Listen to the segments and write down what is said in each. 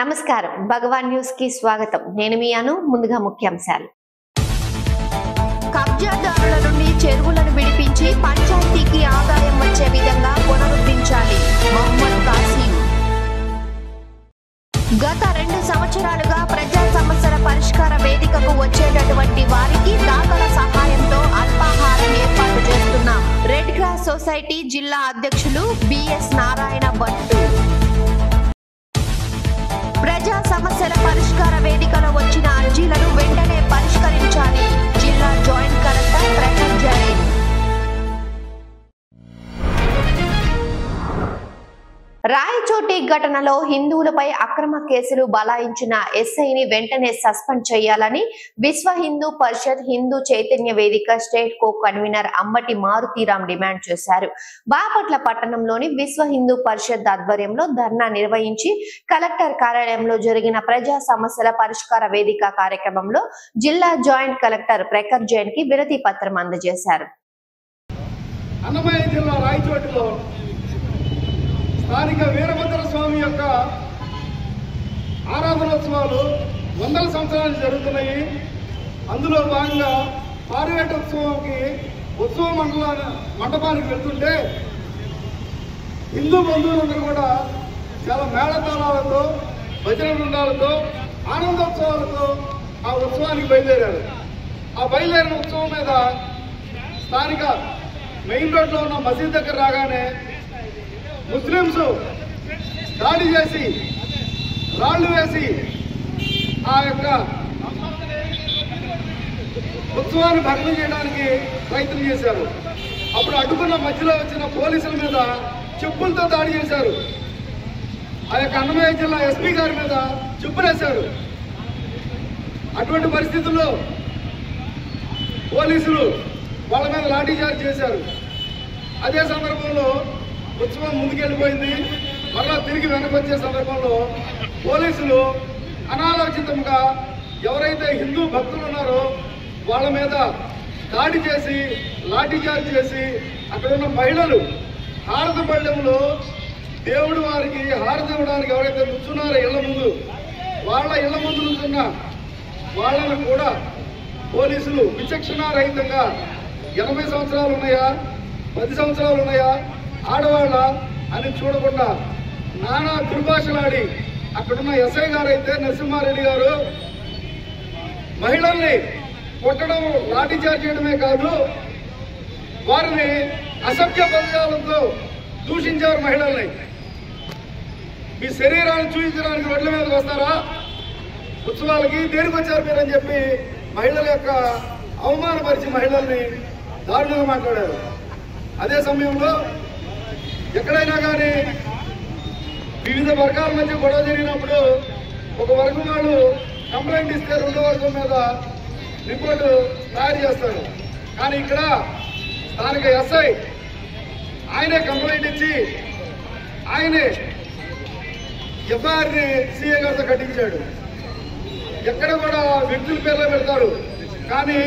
నమస్కారం భగవాన్ న్యూస్ కి స్వాగతం. నేను మీ అను. ముందుగా ముఖ్యాంశాలు. కబ్జాదారుల నుండి చెరువులను విడిపించి పంచాయతీకి ఆదాయం వచ్చే విధంగా పునరుద్ధరించాలి. మొహమ్మద్ కాసిం. గత 2 సంవత్సరాలుగా ప్రజా సమస్యల పరిష్కార వేదికకు వచ్చేటటువంటి వారికి దాతల సహాయంతో అల్పాహారం ఏర్పాటు చేస్తున్నాం. రెడ్ క్రాస్ సొసైటీ జిల్లా అధ్యక్షులు బిఎస్ నారాయణ భట్టు. ప్రజా సమస్యల పరిష్కార వేదికలో వచ్చిన అర్జీలను వెంటనే పరిష్కరించాలి. జిల్లా జాయింట్ కలెక్టర్ ప్రకాష్ జైన్. రాయచోటి ఘటనలో హిందువులపై అక్రమ కేసులు బలాయించిన ఎస్ఐని వెంటనే సస్పెండ్ చేయాలని విశ్వ Hindu Parishad Hindu Chaitanya Vedika state co convenor Ambati Maruthiram demand చేశారు. బాపట్ల పట్టణంలోని విశ్వ హిందూ పరిషత్ ఆధ్వర్యంలో ధర్నా నిర్వహించి కలెక్టర్ కార్యాలయంలో జరిగిన ప్రజా సమస్యల పరిష్కార వేదిక కార్యక్రమంలో జిల్లా జాయింట్ కలెక్టర్ ప్రకాష్ జైన్ కి వినతి పత్రం అందజేశారు. స్థానిక వీరభద్ర స్వామి యొక్క ఆరాధనోత్సవాలు 100 సంవత్సరాలు జరుగుతున్నాయి. అందులో భాగంగా పారివేట ఉత్సవ మండపానికి వెళ్తుంటే హిందూ బంధువులందరూ కూడా చాలా మేళతాళాలతో భజన బృందాలతో ఆనందోత్సవాలతో ఆ ఉత్సవానికి బయలుదేరారు. ఆ బయలుదేరిన ఉత్సవం మీద స్థానిక మెయిన్ రోడ్లో ఉన్న మసీద్ దగ్గర రాగానే ముస్లింస్ దాడి చేసి రాళ్లు వేసి ఆ యొక్క ఉత్సవాన్ని భగ్నం చేయడానికి ప్రయత్నం చేశారు. అప్పుడు అడ్డుకున్న మధ్యలో వచ్చిన పోలీసుల మీద చెప్పులతో దాడి చేశారు. ఆ యొక్క అన్నమయ్య జిల్లా ఎస్పీ గారి మీద చెప్పులేశారు. అటువంటి పరిస్థితుల్లో పోలీసులు వాళ్ళ మీద లాఠీచార్జ్ చేశారు. అదే సందర్భంలో ఉత్సవం ముందుకెళ్ళిపోయింది. మరలా తిరిగి వెనక్కి వచ్చే సందర్భంలో పోలీసులు అనాలోచితంగా ఎవరైతే హిందూ భక్తులు ఉన్నారో వాళ్ళ మీద దాడి చేసి లాఠీచార్జ్ చేసి అక్కడున్న మహిళలు హారతి పళ్ళెంలో దేవుడు వారికి హారతి ఇవ్వడానికి ఎవరైతే నుంచున్నారో ఇళ్ల ముందు వాళ్ళ ఇళ్ల ముందు నుంచున్న వాళ్ళను కూడా పోలీసులు విచక్షణారహితంగా 80 సంవత్సరాలు ఉన్నాయా 10 సంవత్సరాలు ఉన్నాయా ఆడవాళ్ళ అని చూడకుండా నానా దుర్భాషలాడి అక్కడున్న ఎస్ఐ గారు అయితే నరసింహారెడ్డి గారు మహిళల్ని కొట్టడం లాఠీచార్జ్ చేయడమే కాదు వారిని అసభ్య పదజాలంతో దూషించారు. మహిళల్ని మీ శరీరాన్ని చూపించడానికి రోడ్ల మీదకి వస్తారా, ఉత్సవాలకి దేనికి వచ్చారు మీరని చెప్పి మహిళల యొక్క అవమానపరిచి మహిళల్ని దారుణంగా మాట్లాడారు. అదే సమయంలో ఎక్కడైనా కానీ వివిధ వర్గాల మధ్య గొడవ జరిగినప్పుడు ఒక వర్గం వాళ్ళు కంప్లైంట్ ఇస్తే రెండో వర్గం మీద రిపోర్టు తయారు చేస్తారు. కానీ ఇక్కడ స్థానిక ఎస్ఐ ఆయనే కంప్లైంట్ ఇచ్చి ఆయనే ఎఫ్ఐఆర్ని సీఏ గారితో కట్టించాడు. ఎక్కడ కూడా వ్యక్తుల పేర్లో పెడతారు. కానీ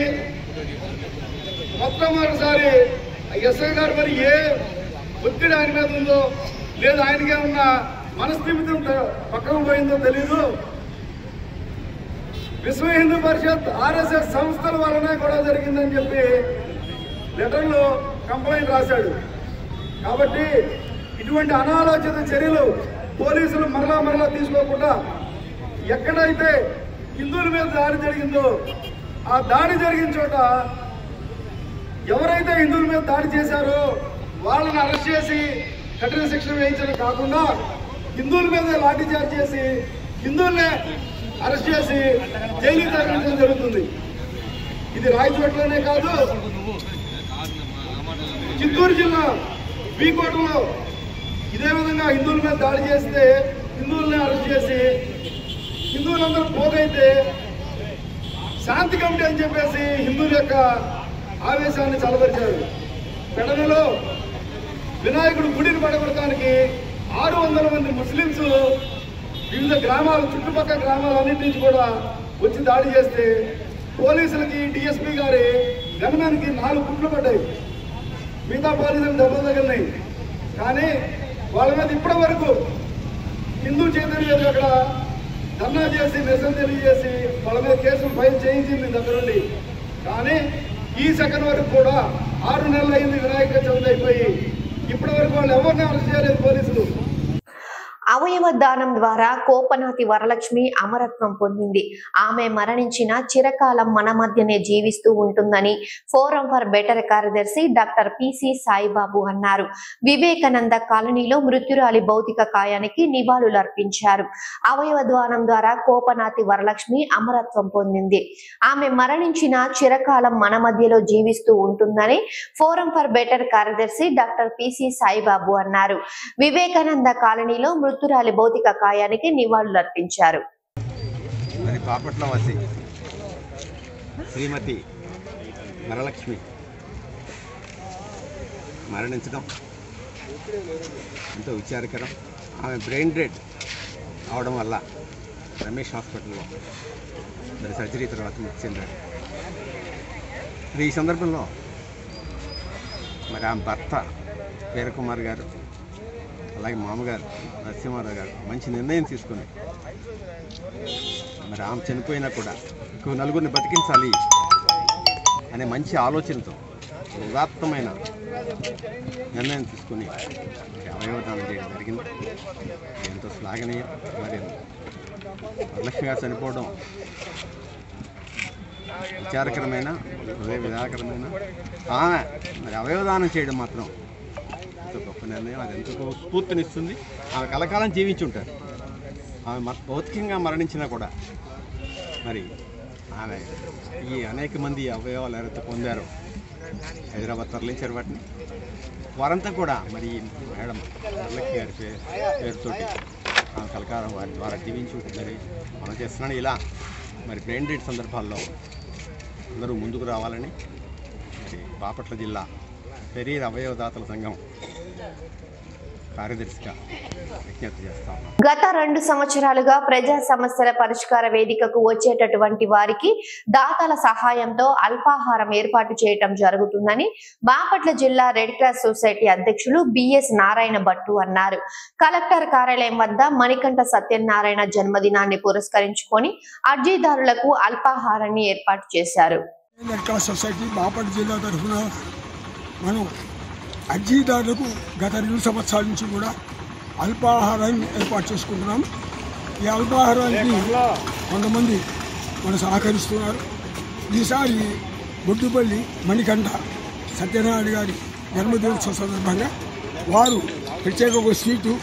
మొట్టమొదటిసారి ఎస్ఐ గారు మరి ఏ ఒత్తిడి ఆయన మీద ఉందో లేదా ఆయనకే ఉన్న మనస్థిమితం పక్కన పోయిందో తెలీదు. విశ్వ హిందూ పరిషత్ ఆర్ఎస్ఎస్ సంస్థల వల్లనే కూడా జరిగిందని చెప్పి లెటర్లో కంప్లైంట్ రాశాడు. కాబట్టి ఇటువంటి అనాలోచిత చర్యలు పోలీసులు మరలా తీసుకోకుండా ఎక్కడైతే హిందువుల మీద దాడి జరిగిందో ఆ దాడి జరిగిన చోట ఎవరైతే హిందువుల మీద దాడి చేశారో వాళ్ళని అరెస్ట్ చేసి కఠిన శిక్షణ వేయించడం కాకుండా హిందువుల మీద లాఠీచార్జ్ చేసి హిందువులనే అరెస్ట్ చేసి జైలుకి తరలించడం జరుగుతుంది. ఇది రాయచోట్లోనే కాదు, చిత్తూరు జిల్లా బీకోటలో ఇదే విధంగా హిందువుల మీద దాడి చేస్తే హిందువులనే అరెస్ట్ చేసి హిందువులందరూ పోగైతే శాంతి కమిటీ అని చెప్పేసి హిందువుల యొక్క ఆవేశాన్ని చల్లబరిచారు. పెడనలో వినాయకుడు గుడిని పడగొట్టడానికి 600 మంది ముస్లింస్ వివిధ గ్రామాలు చుట్టుపక్కల గ్రామాలన్నింటి నుంచి కూడా వచ్చి దాడి చేస్తే పోలీసులకి డిఎస్పీ గారి గన్మెన్కి 4 గుట్లు పడ్డాయి. మిగతా పోలీసులు దెబ్బలు తగిలినాయి. కానీ వాళ్ళ మీద ఇప్పటి వరకు హిందూ చైతన్య అక్కడ ధర్నా చేసి నిరసన తెలియజేసి వాళ్ళ మీద కేసులు ఫైల్ చేయించింది దగ్గరుండి. కానీ ఈ సెకండ్ వరకు కూడా 6 నెలలు అయింది వినాయక చవితి అయిపోయి ఇప్పటి వరకు వాళ్ళు ఎవరిని అరెస్ట్ చేయలేదు పోలీసులు. అవయవ దానం ద్వారా కోపనాతి వరలక్ష్మి అమరత్వం పొందింది. ఆమె మరణించిన చిరకాలం మన మధ్యనే జీవిస్తూ ఉంటుందని ఫోరం ఫర్ బెటర్ కార్యదర్శి డాక్టర్ పిసి సాయిబాబు అన్నారు. వివేకానంద కాలనీలో మృత్యురాలి భౌతిక కాయానికి నివాళులర్పించారు. అవయవ దానం ద్వారా కోపనాతి వరలక్ష్మి అమరత్వం పొందింది. ఆమె మరణించిన చిరకాలం మన మధ్యలో జీవిస్తూ ఉంటుందని ఫోరం ఫర్ బెటర్ కార్యదర్శి డాక్టర్ పిసి సాయిబాబు అన్నారు. వివేకానంద కాలనీలో మృతురాలి భౌతిక కాయానికి నివాళులర్పించారు. మరి బాపట్ల వాసి శ్రీమతి వరలక్ష్మి మరణించడం ఎంతో విచారకరం. ఆమె బ్రెయిన్ డెడ్ అవడం వల్ల రమేష్ హాస్పిటల్లో మరి సర్జరీ తర్వాత మృతి చెందారు. ఈ సందర్భంలో మరి ఆమె భర్త వీరకుమార్ గారు అలాగే మామగారు నరసింహారావు గారు మంచి నిర్ణయం తీసుకుని మరి ఆమె చనిపోయినా కూడా ఇంకో నలుగురిని బతికించాలి అనే మంచి ఆలోచనతో ఉదాత్తమైన నిర్ణయం తీసుకుని అవయవదానం చేయడం జరిగింది. ఎంతో శ్లాఘనీయం. మరి వరలక్ష్మి గారు చనిపోవడం విచారకరమైన విధాకరమైన ఆమె మరి అవయవదానం చేయడం మాత్రం గొప్ప నిర్ణయం. అది ఎంతో స్ఫూర్తినిస్తుంది. ఆమె కలకాలం జీవించి ఉంటారు. ఆమె భౌతికంగా మరణించినా కూడా మరి ఆమె ఈ అనేక మంది అవయవాలు ఎవరైతే పొందారో హైదరాబాద్ తరలించారు వాటిని. వారంతా కూడా మరి మేడం వరలక్ష్మి గారి పేరుతోటి ఆమె కలకాలం వారి ద్వారా జీవించి ఉంటుందని మనం చేస్తున్నాను. ఇలా మరి బ్రెయిన్ డెడ్ సందర్భాల్లో అందరూ ముందుకు రావాలని మరి బాపట్ల జిల్లా శరీర అవయవదాతల సంఘం కార్యదర్శిగా విజ్ఞప్తి చేస్తాం. గత 2 సంవత్సరాలుగా ప్రజా సమస్యల పరిష్కార వేదికకు వచ్చేటటువంటి వారికి దాతల సహాయంతో అల్పాహారం ఏర్పాటు చేయటం జరుగుతుందని బాపట్ల జిల్లా రెడ్ క్రాస్ సొసైటీ అధ్యక్షులు బిఎస్ నారాయణ భట్టు అన్నారు. కలెక్టర్ కార్యాలయం వద్ద మణికంఠ సత్యనారాయణ జన్మదినాన్ని పురస్కరించుకొని అర్జీదారులకు అల్పాహారాన్ని ఏర్పాటు చేశారు. రెడ్ క్రాస్ సొసైటీ బాపట్ల జిల్లా తరఫున మనం అర్జీదారులకు గత 2 సంవత్సరాల నుంచి కూడా అల్పాహారాన్ని ఏర్పాటు చేసుకుంటున్నాం. ఈ అల్పాహారానికి కొంతమంది మనం సహకరిస్తున్నారు. ఈసారి బొడ్డుపల్లి మణికంఠ సత్యనారాయణ గారి జన్మదినోత్సవ సందర్భంగా వారు ప్రత్యేక స్వీటు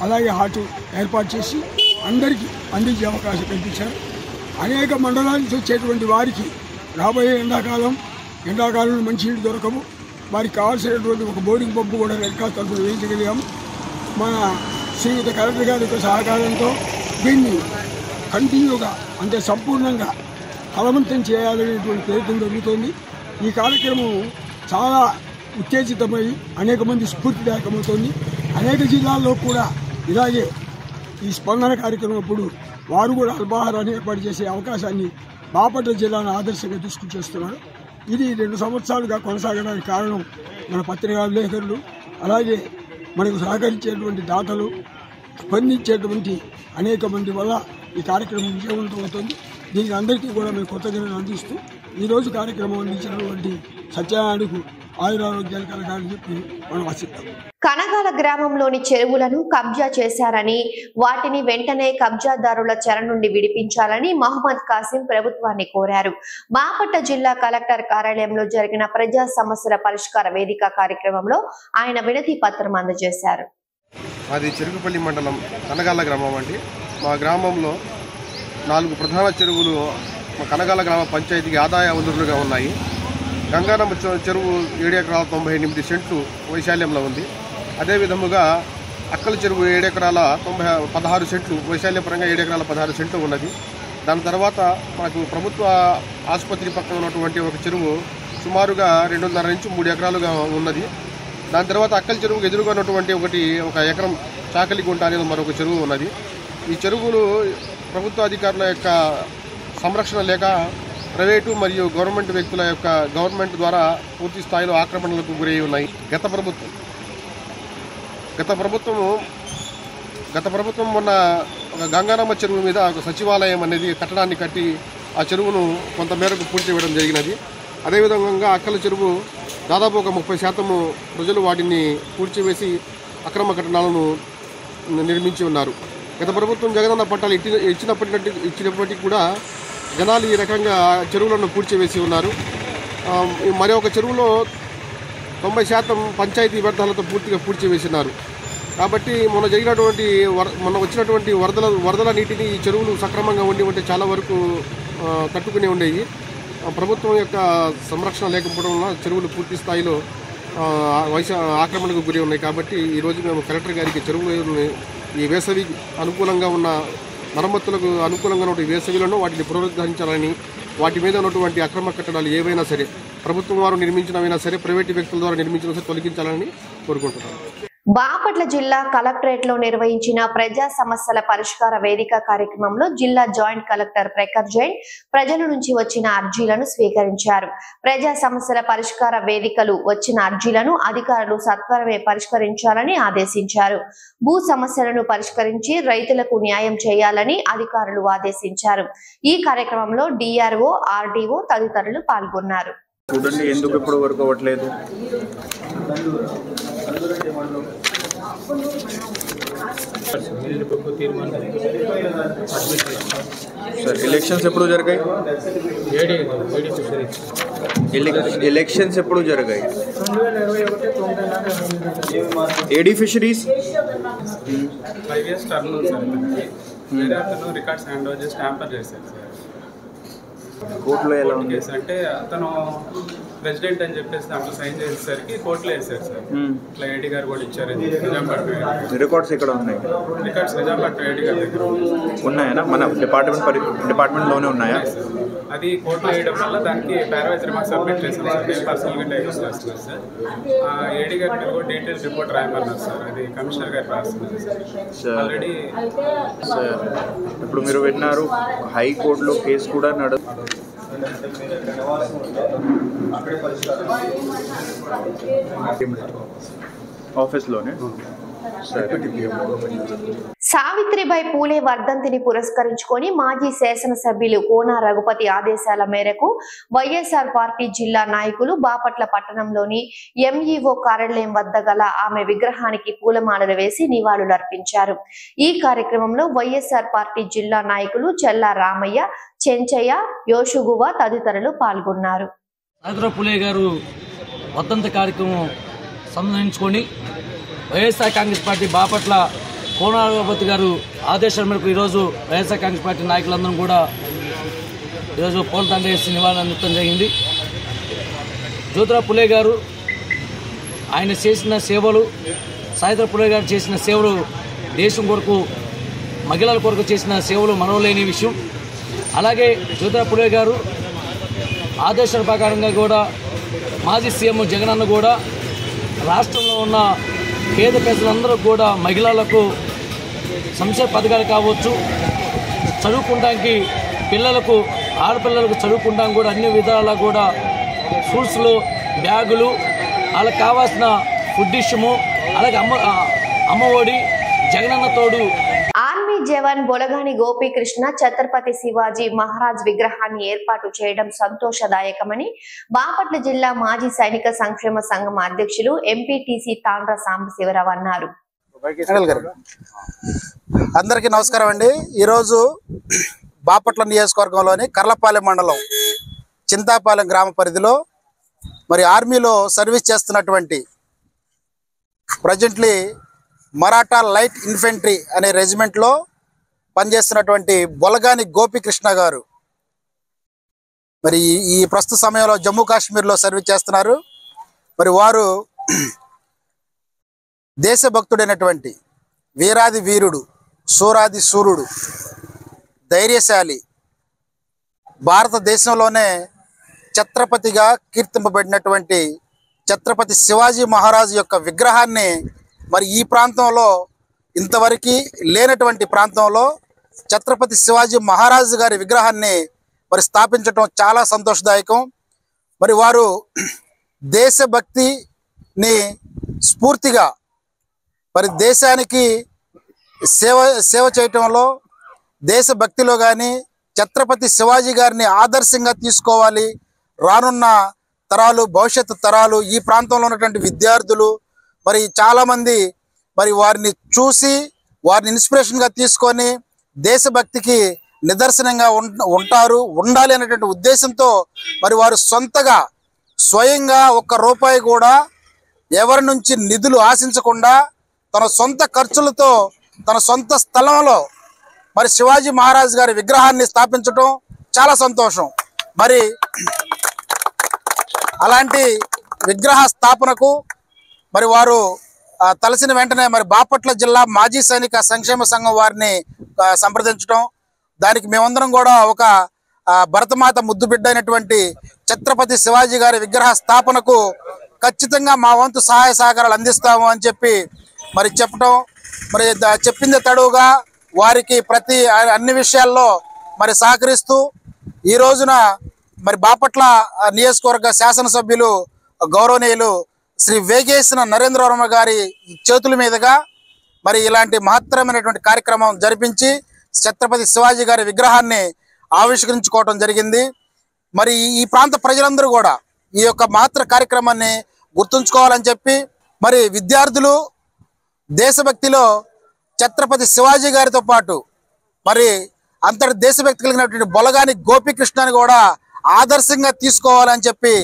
అలాగే హాటు ఏర్పాటు చేసి అందరికీ అందించే అవకాశం కల్పించారు. అనేక మండలాల నుంచి వచ్చేటువంటి వారికి రాబోయే ఎండాకాలంలో మంచినీళ్ళు దొరకవు. వారికి కావాల్సినటువంటి ఒక బోరింగ్ పంపు కూడా రెడ్ క్రాస్ తరఫున వేయించగలిగాము. మన శ్రీయుత కలెక్టర్ గారి యొక్క సహకారంతో దీన్ని కంటిన్యూగా అంటే సంపూర్ణంగా ఫలవంతం చేయాలనేటువంటి ప్రయత్నం జరుగుతోంది. ఈ కార్యక్రమం చాలా ఉత్తేజితమై అనేక మంది స్ఫూర్తిదాయకమవుతోంది. అనేక జిల్లాల్లో కూడా ఇలాగే ఈ స్పందన కార్యక్రమం అప్పుడు వారు కూడా అల్పాహారాన్ని ఏర్పాటు చేసే అవకాశాన్ని బాపట్ల జిల్లాను ఆదర్శంగా తీసుకుని చేస్తున్నారు. ఇది 2 సంవత్సరాలుగా కొనసాగడానికి కారణం మన పత్రికా విలేకరులు అలాగే మనకు సహకరించేటువంటి దాతలు స్పందించేటువంటి అనేక మంది వల్ల ఈ కార్యక్రమం విజయవంతం అవుతుంది. దీనికి అందరికీ కూడా మేము కృతజ్ఞతలు అందిస్తూ ఈరోజు కార్యక్రమం అందించినటువంటి సత్యనారాయణకు ఆయురారోగ్యాలు కలగాలని చెప్పి మనం ఆశిస్తాం. కనగాల గ్రామంలోని చెరువులను కబ్జా చేశారని వాటిని వెంటనే కబ్జాదారుల చెర నుండి విడిపించాలని మహమ్మద్ కాసిం ప్రభుత్వాన్ని కోరారు. బాపట్ల జిల్లా కలెక్టర్ కార్యాలయంలో జరిగిన ప్రజా సమస్యల పరిష్కార వేదిక కార్యక్రమంలో ఆయన వినతి పత్రం అందజేశారు. అది చెరుకుపల్లి మండలం కనగాల గ్రామం అండి. మా గ్రామంలో 4 ప్రధాన చెరువులు మా కనగాల గ్రామ పంచాయతీకి ఆదాయ వనరులుగా ఉన్నాయి. గంగారమ్మ చెరువు 7 ఎకరాల 98 సెంట్లు వైశాల్యంలో ఉంది. అదేవిధముగా అక్కల చెరువు 7 ఎకరాల 16 సెంట్లు వైశాల్యపరంగా 7 ఎకరాల 16 సెంట్లు ఉన్నది. దాని తర్వాత మనకు ప్రభుత్వ ఆసుపత్రి పక్కన ఉన్నటువంటి ఒక చెరువు సుమారుగా 2.5 నుంచి 3 ఎకరాలుగా ఉన్నది. దాని తర్వాత అక్కల చెరువుకు ఎదురుగా ఉన్నటువంటి ఒక ఎకరం చాకలిగుంట అనేది మరొక చెరువు ఉన్నది. ఈ చెరువులు ప్రభుత్వ అధికారుల యొక్క సంరక్షణ లేక ప్రైవేటు మరియు గవర్నమెంట్ ద్వారా పూర్తి స్థాయిలో ఆక్రమణలకు గురై ఉన్నాయి. గత ప్రభుత్వం మొన్న ఒక గంగానమ్మ చెరువు మీద ఒక సచివాలయం అనేది కట్టడాన్ని కట్టి ఆ చెరువును కొంతమేరకు పూడ్చివేయడం జరిగినది. అదేవిధంగా అక్కల చెరువు దాదాపు ఒక 30% ప్రజలు వాటిని పూడ్చివేసి అక్రమ కట్టడాలను నిర్మించి ఉన్నారు. గత ప్రభుత్వం జగనన్న పట్టాలు ఇచ్చినప్పటికీ కూడా జనాలు ఈ రకంగా చెరువులను పూడ్చివేసి ఉన్నారు. మరి ఒక చెరువులో 90% పంచాయతీ వ్యర్థాలతో పూర్తిగా పూడ్చివేసినారు. కాబట్టి మొన్న వచ్చినటువంటి వరదల నీటిని ఈ చెరువులు సక్రమంగా ఉంటే చాలా వరకు తట్టుకునే ఉండేవి. ప్రభుత్వం యొక్క సంరక్షణ లేకపోవడం వల్ల చెరువులు పూర్తి స్థాయిలో ఆక్రమణకు గురి ఉన్నాయి. కాబట్టి ఈరోజు మేము కలెక్టర్ గారికి చెరువులు ఈ వేసవి అనుకూలంగా ఉన్న మరమ్మతులకు అనుకూలంగా ఉన్న వేసవిలను వాటిని పునరుద్ధరించాలని, వాటి మీద ఉన్నటువంటి అక్రమ కట్టడాలు ఏవైనా సరే ప్రభుత్వం వారు నిర్మించినవైనా సరే ప్రైవేటు వ్యక్తుల ద్వారా నిర్మించిన సరే తొలగించాలని కోరుకుంటున్నాను. బాపట్ల జిల్లా కలెక్టరేట్ లో నిర్వహించిన ప్రజా సమస్యల పరిష్కార వేదిక కార్యక్రమంలో జిల్లా జాయింట్ కలెక్టర్ ప్రఖర్ జైన్ ప్రజల నుంచి వచ్చిన అర్జీలను స్వీకరించారు. ప్రజా సమస్యల పరిష్కార వేదికలు వచ్చిన అర్జీలను అధికారులు సత్వరమే పరిష్కరించాలని ఆదేశించారు. భూ సమస్యలను పరిష్కరించి రైతులకు న్యాయం చేయాలని అధికారులు ఆదేశించారు. ఈ కార్యక్రమంలో డిఆర్ఓ, ఆర్డీఓ తదితరులు పాల్గొన్నారు. చూడండి ఎందుకు ఇప్పుడు వర్క్ అవ్వట్లేదు. సార్ ఎలక్షన్స్ ఎప్పుడు జరిగాయి? ఎలక్షన్స్ ఎప్పుడు జరిగాయి? ఏడీ ఫిషరీస్ 5 years టర్మ్ సార్. వేరే అతను రికార్డ్స్ హ్యాండ్ ఓవర్ చేసి ట్యాంపర్ చేశారు సార్. కోర్టులో ఎలా ఉంది అంటే అతను ప్రెసిడెంట్ అని చెప్పేసి దాంట్లో సైన్ చేసేసరికి కోర్టులో వేసారు సార్. ఇట్లా ఏడీ గారు కూడా ఇచ్చారు. నిజాంపట్నం రికార్డ్స్ ఎక్కడ ఉన్నాయి? రికార్డ్స్ నిజాంపట్నం ఏడీ గారి దగ్గర ఉన్నాయా? మన డిపార్ట్మెంట్లోనే ఉన్నాయా? అది కోర్టులో వేయడం వల్ల దానికి ప్యారవైజ్ రిమార్క్స్ సబ్మిట్ చేశాం సార్. నేను పర్సనల్గా టైప్ చేస్తున్నాను సార్. ఏడీ గారి మీద కూడా డీటెయిల్స్ రిపోర్ట్ రాయమన్నారు సార్. అది కమిషనర్ గారికి రాస్తున్నారు సార్ ఆల్రెడీ. సార్ ఇప్పుడు మీరు విన్నారు హైకోర్టులో కేసు కూడా ఆఫీస్లోనే. సావిత్రిబాయి పూలే వర్ధంతిని పురస్కరించుకొని మాజీ శాసనసభ్యులు కోన రఘుపతి ఆదేశాల మేరకు వైఎస్ఆర్ పార్టీ జిల్లా నాయకులు బాపట్ల పట్టణంలోని ఎంఈఓ కార్యాలయం వద్ద గల ఆమె విగ్రహానికి పూలమాలలు వేసి నివాళులర్పించారు. ఈ కార్యక్రమంలో వైఎస్ఆర్ పార్టీ జిల్లా నాయకులు చెల్లా రామయ్య, చెంచయ్య, యోషుగువ తదితరులు పాల్గొన్నారు. సావిత్రిబాయి పూలే గారు వర్ధంతి కార్యక్రమం సంబంధించుకొని వైఎస్ఆర్ కాంగ్రెస్ పార్టీ బాపట్ల కోన రఘుపతి గారు ఆదేశాల మేరకు ఈరోజు వైఎస్ఆర్ కాంగ్రెస్ పార్టీ నాయకులందరం కూడా ఈరోజు పూలదండ వేసి నివాళులు అందించడం జరిగింది. జ్యోతిరావు పూలే గారు ఆయన చేసిన సేవలు, సావిత్రిబాయి పూలే గారు చేసిన సేవలు, దేశం కొరకు మహిళల కొరకు చేసిన సేవలు మనవలేని విషయం. అలాగే జ్యోతిరావు పూలే గారు ఆదేశాల ప్రకారంగా కూడా మాజీ సీఎం జగనన్న కూడా రాష్ట్రంలో ఉన్న పేద ప్రజలందరూ కూడా మహిళలకు సంక్షేమ పథకాలు కావచ్చు, చదువుకోవడానికి పిల్లలకు ఆడపిల్లలకు చదువుకోవడానికి కూడా అన్ని విధాలా కూడా స్కూల్స్లో బ్యాగులు, వాళ్ళకి కావాల్సిన ఫుడ్ ఇష్యము, అలాగే అమ్మఒడి, జగనన్న తోడు. ఆర్మీ జవాన్ బొలగాని గోపీకృష్ణ ఛత్రపతి శివాజీ మహారాజ్ విగ్రహాన్ని ఏర్పాటు చేయడం సంతోషదాయకమని బాపట్ల జిల్లా మాజీ సైనిక సంక్షేమ సంఘం అధ్యక్షులు ఎంపీటీసీ తాండ్ర సాంబశివరావు అన్నారు. అందరికీ నమస్కారం అండి. ఈరోజు బాపట్ల నియోజకవర్గంలోని కర్లపాలెం మండలం చింతాపాలెం గ్రామ పరిధిలో మరి ఆర్మీలో సర్వీస్ చేస్తున్నటువంటి ప్రజెంట్లీ మరాఠా లైట్ ఇన్ఫెంట్రీ అనే రెజిమెంట్లో పనిచేస్తున్నటువంటి బొలగాని గోపీకృష్ణ గారు మరి ఈ ప్రస్తుత సమయంలో జమ్మూ కాశ్మీర్లో సర్వీస్ చేస్తున్నారు. మరి వారు దేశభక్తుడైనటువంటి వీరాది వీరుడు, సూరాది సూర్యుడు, ధైర్యశాలి, భారతదేశంలోనే ఛత్రపతిగా కీర్తింపబడినటువంటి ఛత్రపతి శివాజీ మహారాజు యొక్క విగ్రహాన్ని మరి ఈ ప్రాంతంలో ఇంతవరకు లేనటువంటి ప్రాంతంలో ఛత్రపతి శివాజీ మహారాజు గారి విగ్రహాన్ని మరి స్థాపించడం చాలా సంతోషదాయకం. మరి వారు దేశభక్తిని స్ఫూర్తిగా మరి దేశానికి సేవ చేయటంలో దేశభక్తిలో కానీ ఛత్రపతి శివాజీ గారిని ఆదర్శంగా తీసుకోవాలి. రానున్న తరాలు, భవిష్యత్తు తరాలు, ఈ ప్రాంతంలో ఉన్నటువంటి విద్యార్థులు మరి చాలామంది మరి వారిని చూసి వారిని ఇన్స్పిరేషన్గా తీసుకొని దేశభక్తికి నిదర్శనంగా ఉండాలి అనేటువంటి ఉద్దేశంతో మరి వారు సొంతగా స్వయంగా ₹1 కూడా ఎవరి నుంచి నిధులు ఆశించకుండా తన సొంత ఖర్చులతో తన సొంత స్థలంలో మరి శివాజీ మహారాజ్ గారి విగ్రహాన్ని స్థాపించడం చాలా సంతోషం. మరి అలాంటి విగ్రహ స్థాపనకు మరి వారు తలసిన వెంటనే మరి బాపట్ల జిల్లా మాజీ సైనిక సంక్షేమ సంఘం వారిని సంప్రదించడం, దానికి మేమందరం కూడా ఒక భరతమాత ముద్దు బిడ్డ అయినటువంటి ఛత్రపతి శివాజీ గారి విగ్రహ స్థాపనకు ఖచ్చితంగా మా వంతు సహాయ సహకారాలు అందిస్తాము అని చెప్పి మరి చెప్పడం, మరి చెప్పింది తడువుగా వారికి అన్ని విషయాల్లో మరి సహకరిస్తూ ఈ రోజున మరి బాపట్ల నియోజకవర్గ శాసనసభ్యులు గౌరవనీయులు శ్రీ వేగేసిన నరేంద్రవర్మ గారి చేతుల మీదుగా మరి ఇలాంటి మహత్తరమైనటువంటి కార్యక్రమం జరిపించి ఛత్రపతి శివాజీ గారి విగ్రహాన్ని ఆవిష్కరించుకోవడం జరిగింది. మరి ఈ ప్రాంత ప్రజలందరూ కూడా ఈ యొక్క మహత్తర కార్యక్రమాన్ని గుర్తుంచుకోవాలని చెప్పి మరి విద్యార్థులు దేశభక్తిలో ఛత్రపతి శివాజీ గారితో పాటు మరి అంతటి దేశభక్తి కలిగినటువంటి బొలగాని గోపీకృష్ణని కూడా ఆదర్శంగా తీసుకోవాలని చెప్పి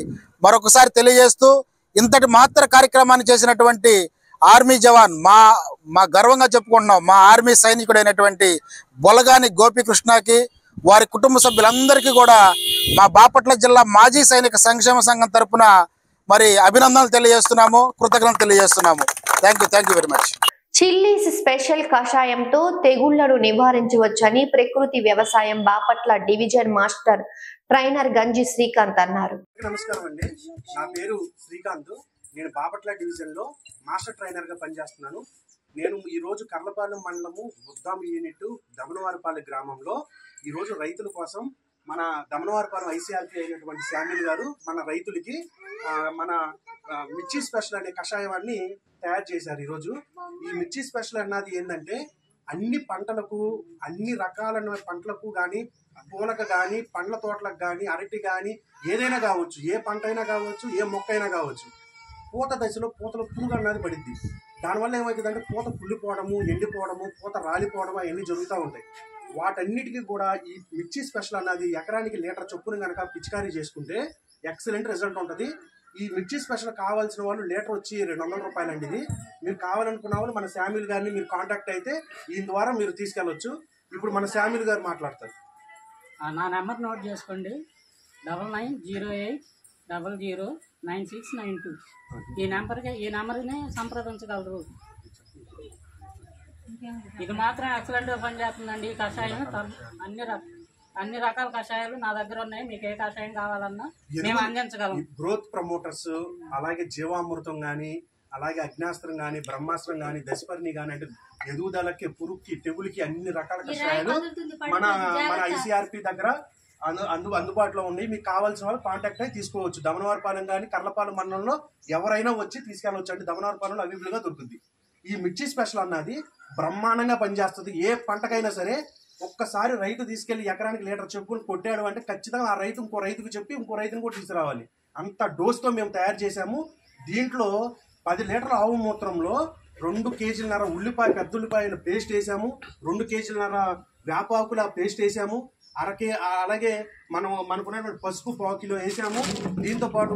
మరొకసారి తెలియజేస్తూ ఇంతటి మహత్తర కార్యక్రమాన్ని చేసినటువంటి ఆర్మీ జవాన్ మా గర్వంగా చెప్పుకుంటున్నాం మా ఆర్మీ సైనికుడైనటువంటి బొలగాని గోపీకృష్ణకి వారి కుటుంబ సభ్యులందరికీ కూడా మా బాపట్ల జిల్లా మాజీ సైనిక సంక్షేమ సంఘం తరపున మరి అభినందనలు తెలియజేస్తున్నాము, కృతజ్ఞతలు తెలియజేస్తున్నాము. Thank you very much. Chillies special కషాయంతో తెగుళ్లను నివారించవచ్చని ప్రకృతి వ్యవసాయం బాపట్ల డివిజన్ మాస్టర్ ట్రైనర్ గంజి శ్రీకాంత్ అన్నారు. నమస్కారం అండి, నా పేరు శ్రీకాంత్. నేను బాపట్ల డివిజన్ లో మాస్టర్ ట్రైనర్ గా పనిచేస్తున్నాను. నేను ఈ రోజు కర్లపాలెం మండలము బుద్దాం యూనిట్ దమనవారిపాలెం గ్రామంలో ఈ రోజు రైతుల కోసం మన దమనవారిపాలెం ఐసీఆర్పీ అయినటువంటి శామ్యుల్ గారు మన రైతులకి మన మిర్చి స్పెషల్ అనే కషాయాన్ని తయారు చేశారు. ఈరోజు ఈ మిర్చి స్పెషల్ అన్నది ఏంటంటే అన్ని పంటలకు, అన్ని రకాలైన పంటలకు కానీ, పూలకు కానీ, పండ్ల తోటలకు కానీ, అరటి కానీ, ఏదైనా కావచ్చు, ఏ పంట అయినా కావచ్చు, ఏ మొక్క అయినా కావచ్చు, పూత దశలో పూతలో పురుగు అన్నది పడింది. దానివల్ల ఏమవుతుందంటే పూత కుళ్ళిపోవడము, ఎండిపోవడము, పూత రాలిపోవడము అవన్నీ జరుగుతూ ఉంటాయి. వాటన్నిటికీ కూడా ఈ మిర్చి స్పెషల్ అన్నది ఎకరానికి లీటర్ చొప్పున కనుక పిచికారీ చేసుకుంటే ఎక్సలెంట్ రిజల్ట్ ఉంటుంది. ఈ మిర్చి స్పెషల్ కావాల్సిన వాళ్ళు లీటర్ వచ్చి ₹200 అండి. ఇది మీరు కావాలనుకున్న వాళ్ళు మన శామ్యుల్ గారిని మీరు కాంటాక్ట్ అయితే ఈయన ద్వారా మీరు తీసుకెళ్ళవచ్చు. ఇప్పుడు మన శామ్యుల్ గారు మాట్లాడతారు. నా నెంబర్ నోట్ చేసుకోండి, 9908009692. ఈ నెంబర్ని సంప్రదించగలరు. ఇది మాత్రం ఎక్సలెంట్గా పనిచేస్తుందండి. ఈ కషాయం అన్ని రకాల కషాయాలు నా దగ్గర ఉన్నాయి. మీకు ఏ కషాయం కావాలన్నా మేము అందించగలం. గ్రోత్ ప్రమోటర్స్, అలాగే జీవామృతం కానీ, అలాగే అగ్నాస్త్రం కానీ, బ్రహ్మాస్త్రం కానీ, దశపర్ణి కానీ, అంటే ఎదుగుదలకి, పురుగుకి, తెగులకి అన్ని రకాల కషాయాలు మన ఐసీఆర్పీ దగ్గర అందుబాటులో ఉన్నాయి. మీకు కావాల్సిన వాళ్ళు కాంటాక్ట్ అయి తీసుకోవచ్చు. దమనవారిపాలెం కానీ కర్లపాలెం మండలంలో ఎవరైనా వచ్చి తీసుకెళ్ళవచ్చు అండి. దమనవారిపాలెంలో అవైలబుల్గా దొరుకుతుంది. ఈ మిర్చి స్పెషల్ అన్నది బ్రహ్మాండంగా పనిచేస్తుంది. ఏ పంటకైనా సరే ఒక్కసారి రైతు తీసుకెళ్లి ఎకరానికి లీటర్ చెప్పులు కొట్టాడు అంటే ఖచ్చితంగా ఆ రైతు ఇంకో రైతుకు చెప్పి ఇంకో రైతుని కూడా తీసుకురావాలి. అంత డోస్తో మేము తయారు చేశాము. దీంట్లో 10 లీటర్ల ఆవు మూత్రంలో 2 కేజీలన్నర ఉల్లిపాయ, పెద్ద ఉల్లిపాయల పేస్ట్ వేసాము, 2 కేజీలన్నర వేపాకుల పేస్ట్ వేసాము, అలాగే మనకున్నటువంటి పసుపు 1 కిలో వేసాము. దీంతో పాటు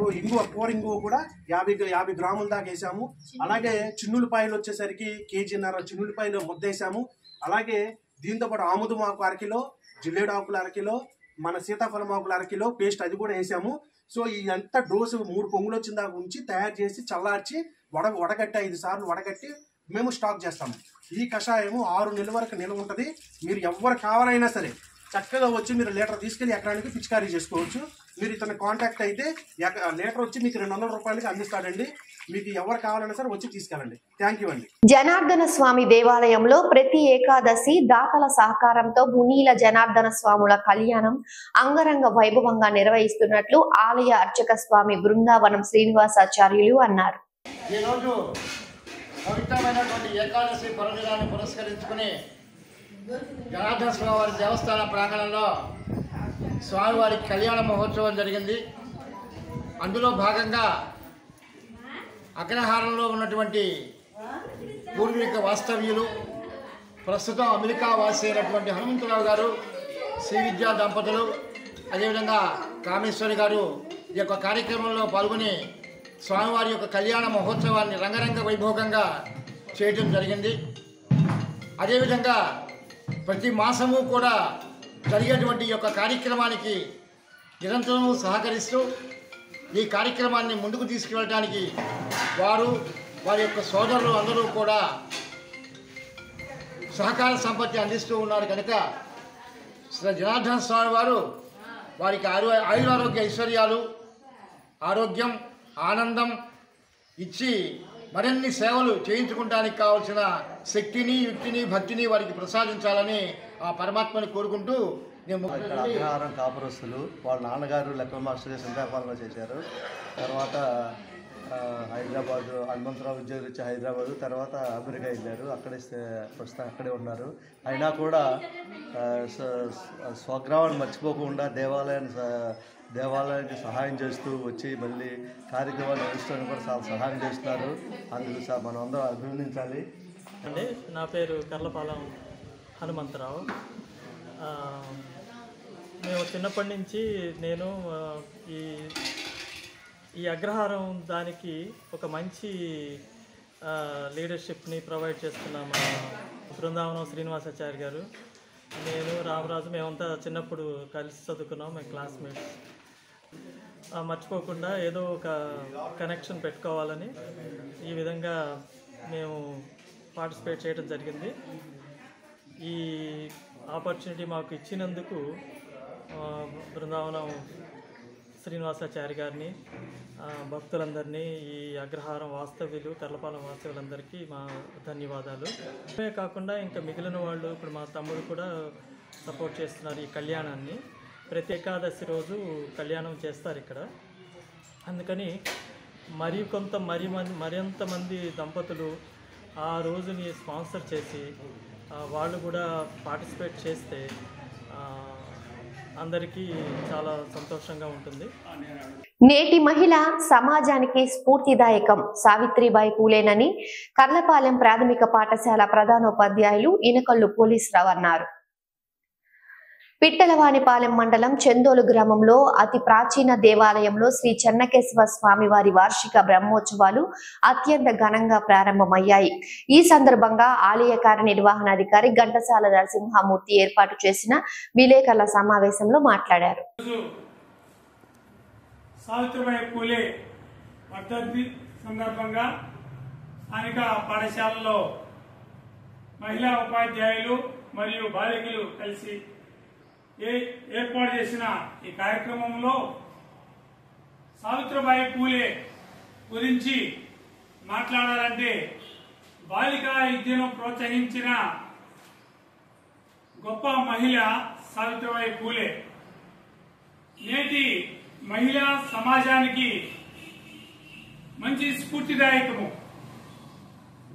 కూర ఇంగువ కూడా 50 గ్రాముల దాకా వేసాము. అలాగే చిన్నులపాయలు వచ్చేసరికి కేజీన్నర చిన్నులపాయలు ముద్ద వేసాము. అలాగే దీంతో పాటు ఆముదం ఆకు 1 కిలో, జిల్లేడు ఆకులు 1 కిలో, మన సీతాఫలం ఆకులు 1 కిలో పేస్ట్ అది కూడా వేసాము. సో ఈ అంతా డోసు 3 పొంగులు వచ్చిన దాకా ఉంచి తయారు చేసి చల్లార్చి వడగట్టి 5 సార్లు వడగట్టి మేము స్టాక్ చేస్తాము. ఈ కషాయము 6 నెలల వరకు నిల్వ ఉంటుంది. మీరు ఎవరు కావాలైనా సరే చక్కగా వచ్చి మీరు లీటర్ తీసుకెళ్లి ఎకరానికి పిచికారీ చేసుకోవచ్చు. మీరు ఇతను కాంటాక్ట్ అయితే లీటర్ వచ్చి మీకు ₹200 అందిస్తాడండి. మీకు ఎవరు కావాలన్నా సరే వచ్చి తీసుకెళ్ళండి. థ్యాంక్ యూ అండి. జనార్దన స్వామి దేవాలయంలో ప్రతి ఏకాదశి దాతల సహకారంతో మునీల జనార్దన స్వాముల కళ్యాణం అంగరంగ వైభవంగా నిర్వహిస్తున్నట్లు ఆలయ అర్చక స్వామి బృందావనం శ్రీనివాసాచార్యులు అన్నారు. ఈరోజు పవిత్రమైనటువంటి ఏకాదశి పర్వదినాన్ని పురస్కరించుకుని జనార్దన స్వామివారి దేవస్థాన ప్రాంగణంలో స్వామివారి కళ్యాణ మహోత్సవం జరిగింది. అందులో భాగంగా అగ్రహారంలో ఉన్నటువంటి పూర్వీక వాస్తవ్యులు, ప్రస్తుతం అమెరికా వాసి అయినటువంటి హనుమంతరావు గారు, శ్రీ విద్యా దంపతులు, అదేవిధంగా కామేశ్వరి గారు ఈ యొక్క కార్యక్రమంలో పాల్గొని స్వామివారి యొక్క కళ్యాణ మహోత్సవాన్ని రంగరంగ వైభోగంగా చేయడం జరిగింది. అదేవిధంగా ప్రతి మాసము కూడా జరిగేటువంటి ఈ యొక్క కార్యక్రమానికి నిరంతరం సహకరిస్తూ ఈ కార్యక్రమాన్ని ముందుకు తీసుకువెళ్ళడానికి వారి యొక్క సోదరులు అందరూ కూడా సహకార సంపత్తి అందిస్తూ ఉన్నారు. కనుక శ్రీ జనార్దన స్వామి వారు వారికి ఆయురారోగ్య ఐశ్వర్యాలు, ఆరోగ్యం, ఆనందం ఇచ్చి మరిన్ని సేవలు చేయించుకోవడానికి కావాల్సిన శక్తిని, యుక్తిని, భక్తిని వారికి ప్రసాదించాలని ఆ పరమాత్మని కోరుకుంటూ ఇక్కడ అగ్రహారం కాపురస్తులు వాళ్ళ నాన్నగారు లెక్కల మాస్టర్గా శ్రీకాకుళంలో చేశారు. తర్వాత హైదరాబాదు హనుమంతరావు ఉద్యోగం ఇచ్చి హైదరాబాదు, తర్వాత అమెరికా వెళ్ళారు. అక్కడే ప్రస్తుతం అక్కడే ఉన్నారు. అయినా కూడా స్వగ్రామాన్ని మర్చిపోకుండా దేవాలయానికి సహాయం చేస్తూ వచ్చి మళ్ళీ కార్యక్రమాలు నిర్వహించడానికి కూడా చాలా సహాయం చేస్తున్నారు. అందుకు మనం అందరం అభినందించాలి. అండి, నా పేరు కర్లపాలెం హనుమంతరావు. మేము చిన్నప్పటి నుంచి నేను ఈ అగ్రహారం దానికి ఒక మంచి లీడర్షిప్ని ప్రొవైడ్ చేస్తున్న మా బృందావనం శ్రీనివాసాచార్య గారు, నేను రామరాజు, మేమంతా చిన్నప్పుడు కలిసి చదువుకున్నాం, మేము క్లాస్మేట్స్. మర్చిపోకుండా ఏదో ఒక కనెక్షన్ పెట్టుకోవాలని ఈ విధంగా మేము పార్టిసిపేట్ చేయడం జరిగింది. ఈ ఆపర్చునిటీ మాకు ఇచ్చినందుకు బృందావనం శ్రీనివాసాచార్య గారిని, భక్తులందరినీ, ఈ అగ్రహారం వాస్తవ్యులు, కర్లపాలెం వాస్తవ్యులందరికీ మా ధన్యవాదాలు. ఇవే కాకుండా ఇంకా మిగిలిన వాళ్ళు, ఇప్పుడు మా తమ్ముడు కూడా సపోర్ట్ చేస్తున్నారు ఈ కళ్యాణాన్ని. ప్రతి ఏకాదశి రోజు కళ్యాణం చేస్తారు ఇక్కడ. అందుకని మరింతమంది దంపతులు ఆ రోజుని స్పాన్సర్ చేసి వాళ్ళు కూడా పార్టిసిపేట్ చేస్తే అందరికీ చాలా సంతోషంగా ఉంటుంది. నేటి మహిళ సమాజానికి స్ఫూర్తిదాయకం సావిత్రిబాయి పూలేనని కర్లపాలెం ప్రాథమిక పాఠశాల ప్రధానోపాధ్యాయులు ఇనకల్లు పోలీసురావు అన్నారు. పిట్టలవానిపాలెం మండలం చందోలు గ్రామంలో అతి ప్రాచీన దేవాలయంలో శ్రీ చెన్నకేశవ స్వామివారి వార్షిక బ్రహ్మోత్సవాలు అత్యంత ఘనంగా ప్రారంభమయ్యాయి. ఈ సందర్భంగా ఆలయ కార్యనిర్వహణాధికారి ఘంటసాల నరసింహమూర్తి ఏర్పాటు చేసిన విలేకరుల సమావేశంలో మాట్లాడారు. సావిత్రిబాయి పూలే వర్ధంతి సందర్భంగా స్థానిక పాఠశాలలో మహిళా ఉపాధ్యాయులు మరియు బాలికలు కలిసి ఏర్పాటు చేసిన ఈ కార్యక్రమంలో సావిత్రిబాయి పూలే గురించి మాట్లాడాలంటే బాలికా విద్యను ప్రోత్సహించిన గొప్ప మహిళ సావిత్రిబాయి పూలే. నేటి మహిళా సమాజానికి మంచి స్ఫూర్తిదాయకము.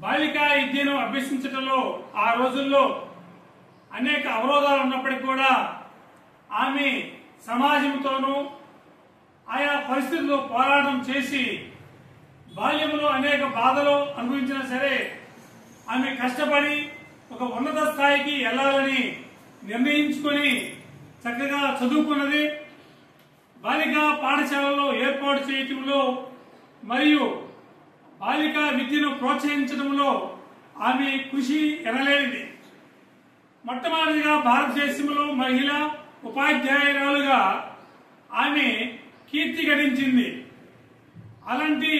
బాలికా విద్యను అభ్యసించడంలో ఆ రోజుల్లో అనేక అవరోధాలు ఉన్నప్పటికీ కూడా ఆమె సమాజంతోనూ ఆయా పరిస్థితుల్లో పోరాటం చేసి బాల్యంలో అనేక బాధలు అనుభవించినా సరే ఆమె కష్టపడి ఒక ఉన్నత స్థాయికి వెళ్లాలని నిర్ణయించుకొని చక్కగా చదువుకున్నది. బాలికా పాఠశాలలో ఏర్పాటు చేయటంలో మరియు బాలికా విద్యను ప్రోత్సహించడంలో ఆమె కృషి ఎనలేనిది. మొట్టమొదటిగా భారతదేశంలో మహిళా ఉపాధ్యాయురాలుగా ఆమె కీర్తి గడించింది. అలాంటి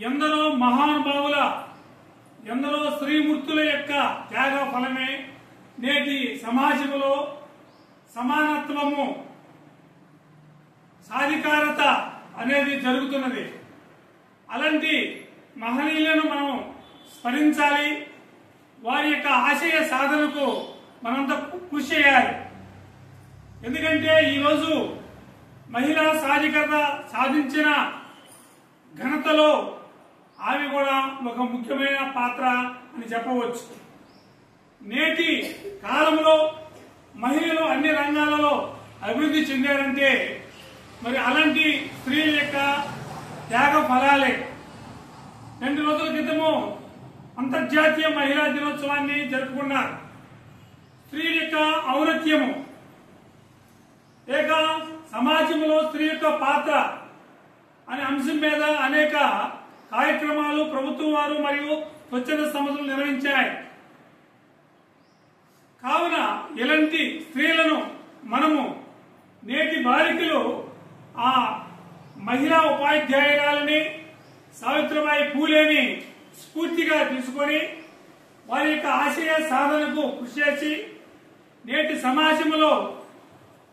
ఎందరో మహానుభావుల, ఎందరో స్త్రీమూర్తుల యొక్క త్యాగ ఫలమే నేటి సమాజంలో సమానత్వము, సాధికారత అనేది జరుగుతున్నది. అలాంటి మహనీయులను మనం స్మరించాలి. వారి యొక్క ఆశయ సాధనకు మనంతా కృషి చేయాలి. ఎందుకంటే ఈరోజు మహిళా సాధికారత సాధించిన ఘనతలో ఆమె కూడా ఒక ముఖ్యమైన పాత్ర అని చెప్పవచ్చు. నేటి కాలంలో మహిళలు అన్ని రంగాలలో అభివృద్ధి చెందారంటే మరి అలాంటి స్త్రీల యొక్క త్యాగ ఫలాలే. 2 రోజుల క్రితము అంతర్జాతీయ మహిళా దినోత్సవాన్ని జరుపుకున్నారు. స్త్రీల యొక్క ఔన్నత్యము, సమాజంలో స్త్రీ యొక్క పాత్ర అనే అంశం మీద అనేక కార్యక్రమాలు ప్రభుత్వం వారు మరియు స్వచ్ఛంద సంస్థలు నిర్వహించాయి. కావున ఇలాంటి స్త్రీలను మనము నేటి బాలికలు ఆ మహిళా ఉపాధ్యాయురాలని సావిత్రిబాయి పూలేని స్ఫూర్తిగా తీసుకొని వారి యొక్క ఆశయ సాధనకు కృషి చేసి నేటి సమాజంలో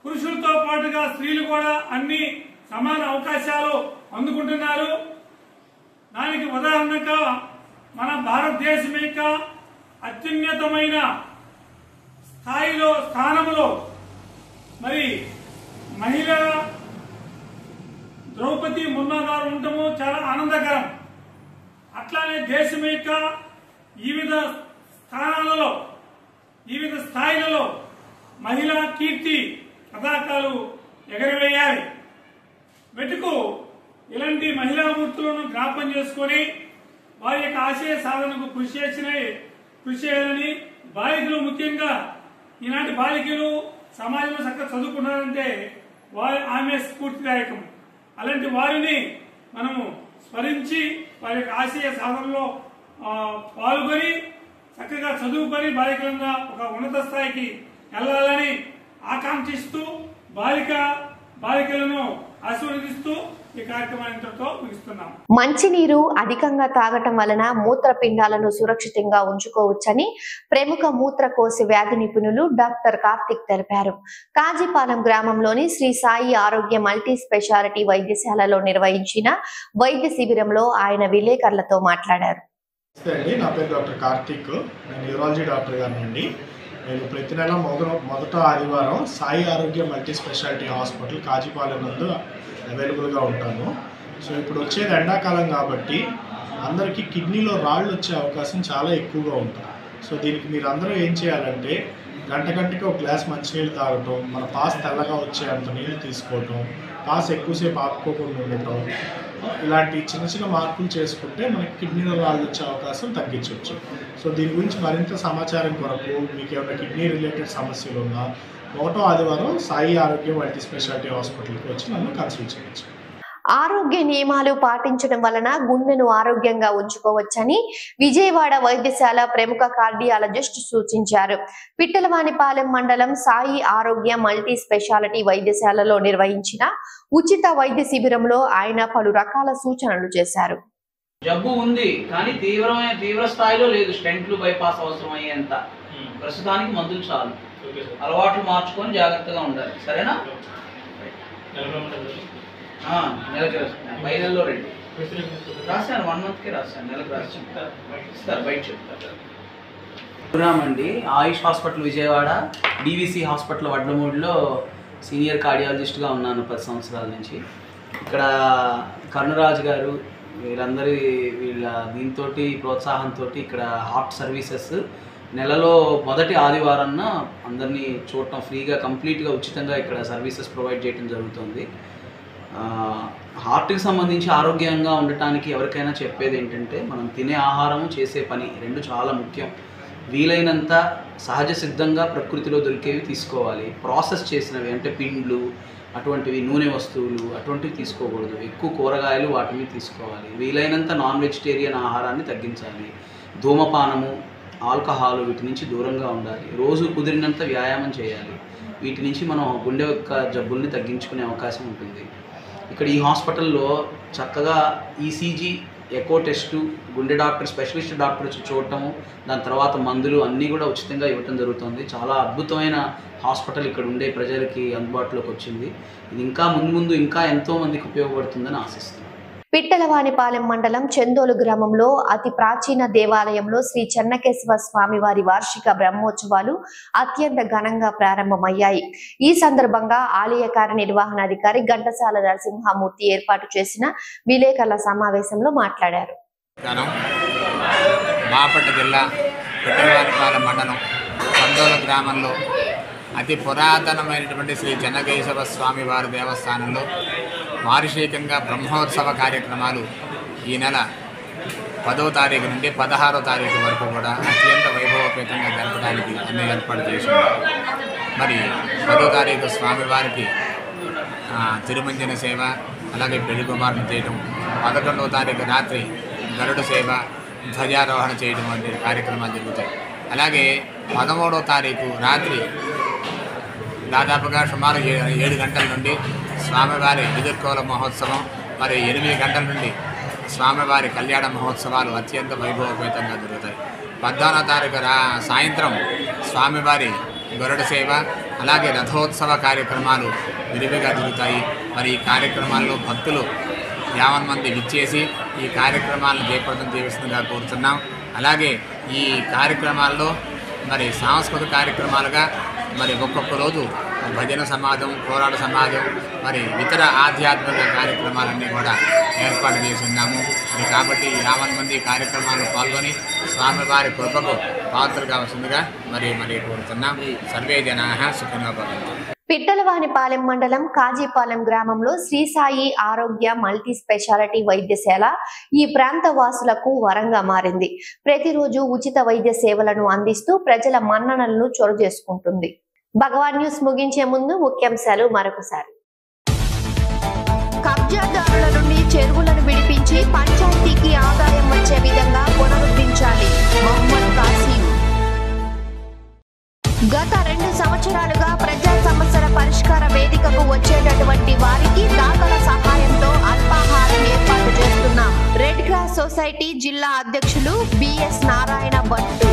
పురుషులతో పాటుగా స్త్రీలు కూడా అన్ని సమాన అవకాశాలు అందుకుంటున్నారు. దానికి ఉదాహరణగా మన భారతదేశం యొక్క అత్యున్నతమైన స్థానంలో మరి మహిళ ద్రౌపది ముర్ము గారు ఉండటము చాలా ఆనందకరం. అట్లానే దేశం యొక్క వివిధ స్థానాలలో వివిధ స్థాయిలలో మహిళా కీర్తి పతాకాలు ఎగరవేయాలి. వెతుకు ఇలాంటి మహిళా మూర్తులను జ్ఞాపకం చేసుకుని వారి యొక్క ఆశయ సాధనకు కృషి చేయాలని, బాలికలు ముఖ్యంగా ఈనాటి బాలికలు సమాజంలో చక్కగా చదువుకున్నారంటే ఆమె స్ఫూర్తిదాయకం. అలాంటి వారిని మనము స్మరించి వారి యొక్క ఆశయ సాధనలో పాల్గొని చక్కగా చదువుకొని బాలికలంగా ఒక ఉన్నత స్థాయికి వెళ్లాలని ఆకాంక్షిస్తూ బాలికలను ఆశీర్వదిస్తూ ఈ కార్యక్రమాన్ని ముగిస్తున్నాం. మంచినీరు అధికంగా తాగటం వలన మూత్రపిండాలను సురక్షితంగా ఉంచుకోవచ్చని ప్రముఖ మూత్రకోశ వ్యాధి నిపుణులు డాక్టర్ కార్తిక్ తెలిపారు. కాజీపాలెం గ్రామంలోని శ్రీ సాయి ఆరోగ్య మల్టీ స్పెషాలిటీ వైద్యశాలలో నిర్వహించిన వైద్య శిబిరంలో ఆయన విలేకరులతో మాట్లాడారు. నా పేరు డాక్టర్ కార్తిక్, నేను న్యూరాలజీ డాక్టర్ గారినండి. నేను ప్రతి నెల మొదట ఆదివారం సాయి ఆరోగ్య మల్టీ స్పెషాలిటీ హాస్పిటల్ కాజీపాలెం నందు అవైలబుల్గా ఉంటాను. సో ఇప్పుడు వచ్చేది ఎండాకాలం కాబట్టి అందరికీ కిడ్నీలో రాళ్ళు వచ్చే అవకాశం చాలా ఎక్కువగా ఉంటుంది. సో దీనికి మీరు అందరూ ఏం చేయాలంటే గంటకి ఒక గ్లాస్ మంచినీళ్ళు తాగటం, మన పాస్ తెల్లగా వచ్చే అంత నీళ్ళు తీసుకోవటం, పాస్ ఎక్కువసేపు ఆపుకోకుండా ఉండటం, ఇలాంటి చిన్న మార్పులు చేసుకుంటే మనకి కిడ్నీలో రాళ్ళు వచ్చే అవకాశం తగ్గించవచ్చు. సో దీని గురించి మరింత సమాచారం కొరకు మీకు ఏమైనా కిడ్నీ రిలేటెడ్ సమస్యలు ఉన్నా 1వ ఆదివారం సాయి ఆరోగ్య మల్టీ స్పెషాలిటీ హాస్పిటల్కి వచ్చి నన్ను కన్సల్ట్ చేయవచ్చు. ఆరోగ్య నియమాలు పాటించడం వలన గుండెను ఆరోగ్యంగా ఉంచుకోవచ్చని విజయవాడ వైద్యశాల ప్రముఖ కార్డియాలజిస్ట్ సూచించారు. పిట్టలవానిపాలెం మండలం సాయి ఆరోగ్య మల్టీ స్పెషాలిటీ వైద్యశాలలో నిర్వహించిన ఉచిత వైద్య శిబిరంలో ఆయన పలు రకాల సూచనలు చేశారు. జబ్బు ఉంది కానీ తీవ్ర స్థాయిలో లేదు. స్టెంట్లు బైపాస్ అవసరం అయ్యేంత ప్రస్తుతానికి మందులు చాలు. అలవాట్లు మార్చుకొని జాగ్రత్తగా ఉండాలి. సరేనా? నెలకు రాస్తాను, 5 నెలల్లో 2 రాశాను, 1 మంత్కి రాశాను, నెలకు రాస్తాను, ఇస్తారు బయట చెప్తారు. అండి Ayush hospital Vijayawada, DVC hospital వడ్లమూడిలో సీనియర్ కార్డియాలజిస్ట్గా ఉన్నాను 10 సంవత్సరాల నుంచి. ఇక్కడ కరుణరాజు గారు వీళ్ళ దీంతో ప్రోత్సాహంతో ఇక్కడ హార్ట్ సర్వీసెస్ నెలలో మొదటి ఆదివారాన్న అందరినీ చూడటం ఫ్రీగా కంప్లీట్గా ఉచితంగా ఇక్కడ సర్వీసెస్ ప్రొవైడ్ చేయడం జరుగుతుంది. హార్ట్కి సంబంధించి ఆరోగ్యంగా ఉండటానికి ఎవరికైనా చెప్పేది ఏంటంటే మనం తినే ఆహారము చేసే పని 2 చాలా ముఖ్యం. వీలైనంత సహజ సిద్ధంగా ప్రకృతిలో దొరికేవి తీసుకోవాలి. ప్రాసెస్ చేసినవి అంటే పిండ్లు అటువంటివి, నూనె వస్తువులు అటువంటివి తీసుకోకూడదు. ఎక్కువ కూరగాయలు వాటిని తీసుకోవాలి. వీలైనంత నాన్ వెజిటేరియన్ ఆహారాన్ని తగ్గించాలి. ధూమపానము, ఆల్కహాల్ వీటి నుంచి దూరంగా ఉండాలి. రోజు కుదిరినంత వ్యాయామం చేయాలి. వీటి నుంచి మనం గుండె యొక్క జబ్బుల్ని తగ్గించుకునే అవకాశం ఉంటుంది. ఇక్కడ ఈ హాస్పిటల్లో చక్కగా ఈసీజీ, ఎకో టెస్టు, గుండె డాక్టర్, స్పెషలిస్ట్ డాక్టర్ వచ్చి చూడటము, దాని తర్వాత మందులు అన్నీ కూడా ఉచితంగా ఇవ్వటం జరుగుతుంది. చాలా అద్భుతమైన హాస్పిటల్ ఇక్కడ ఉండే ప్రజలకి అందుబాటులోకి వచ్చింది. ఇది ఇంకా ముందు ఇంకా ఎంతో మందికి ఉపయోగపడుతుందని ఆశిస్తున్నాను. పిట్టలవానిపాలెం మండలం చందోలు గ్రామంలో అతి ప్రాచీన దేవాలయంలో శ్రీ చెన్నకేశవ స్వామి వారి వార్షిక బ్రహ్మోత్సవాలు అత్యంత ఘనంగా ప్రారంభమయ్యాయి. ఈ సందర్భంగా ఆలయ కార్యనిర్వహణాధికారి ఘంటసాల నరసింహమూర్తి ఏర్పాటు చేసిన విలేకరుల సమావేశంలో మాట్లాడారు. బాపట్ల జిల్లా పిట్టలవానిపాలెం మండలం కందోల గ్రామంలో అతి పురాతనమైనటువంటి శ్రీ చెన్నకేశవ స్వామి వారి దేవస్థానంలో వార్షికంగా బ్రహ్మోత్సవ కార్యక్రమాలు ఈ నెల 10వ తారీఖు నుండి 16వ తారీఖు వరకు కూడా అత్యంత వైభవపేతంగా జరపడానికి అన్ని ఏర్పాటు చేసింది. మరి 10వ తారీఖు స్వామివారికి తిరుమంజన సేవ, అలాగే పెళ్లి కుమారులు చేయడం, 11వ తారీఖు రాత్రి గరుడ సేవ, ధ్వజారోహణ చేయడం వంటి కార్యక్రమాలు జరుగుతాయి. అలాగే 13వ తారీఖు రాత్రి దాదాపుగా సుమారు 7 గంటల నుండి స్వామివారి ఎదుర్కోల మహోత్సవం, మరి 8 గంటల నుండి స్వామివారి కళ్యాణ మహోత్సవాలు అత్యంత వైభవపేతంగా జరుగుతాయి. 14వ తారీఖు సాయంత్రం స్వామివారి గరుడ సేవ, అలాగే రథోత్సవ కార్యక్రమాలు విరివిగా జరుగుతాయి. మరి ఈ కార్యక్రమాల్లో భక్తులు 50 మంది విచ్చేసి ఈ కార్యక్రమాలను జయప్రదం చేస్తుందిగా కోరుతున్నాం. అలాగే ఈ కార్యక్రమాల్లో మరి సాంస్కృతిక కార్యక్రమాలుగా మరి ఒక్కొక్క రోజు భజన సమాజం, పోరాట సమాజం, మరి ఇతర ఆధ్యాత్మిక కార్యక్రమాలన్నీ కూడా ఏర్పాటు చేసి ఉన్నాము. మరి కాబట్టి 50 మంది కార్యక్రమాల్లో పాల్గొని స్వామివారి కృపకు పాత్ర కావాల్సిందిగా మరి కోరుతున్నాం. సర్వే జనాః సుఖినో భవంతు. పిట్టలవానిపాలెం మండలం కాజీపాలెం గ్రామంలో శ్రీ సాయి ఆరోగ్య మల్టీ స్పెషాలిటీ వైద్యశాల ఈ ప్రాంత వాసులకు వరంగా మారింది. ప్రతిరోజు ఉచిత వైద్య సేవలను అందిస్తూ ప్రజల మన్ననలను చొరచేసుకుంటుంది. భగవాన్ న్యూస్ ముగించే ముందు ముఖ్యాంశాలు మరొకసారి. కబ్జాదారుల నుండి చెరువులను విడిపించి పంచాయతీకి ఆదాయం వచ్చే విధంగా పునరుద్ధరించాలి. మొహమ్మద్ కాసిం. గత 2 సంవత్సరాలుగా ప్రజా సమస్యల పరిష్కార వేదికకు వచ్చేటటువంటి వారికి దాతల సహాయంతో అల్పాహారం ఏర్పాటు చేస్తున్నాం. రెడ్ క్రాస్ సొసైటీ జిల్లా అధ్యక్షులు బిఎస్ నారాయణ భట్టు.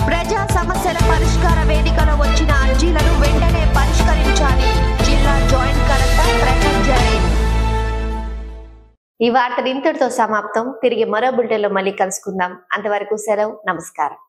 ప్రజా సమస్యల పరిష్కార వేదికలో వచ్చిన అర్జీలను వెంటనే పరిష్కరించాలి. జిల్లా జాయింట్ కలెక్టర్ ప్రకాష్ జైన్. ఈ వార్తలు ఇంతటితో సమాప్తం. తిరిగి మరో బులెటిన్లో మళ్ళీ కలుసుకుందాం. అంతవరకు సెలవు. నమస్కారం.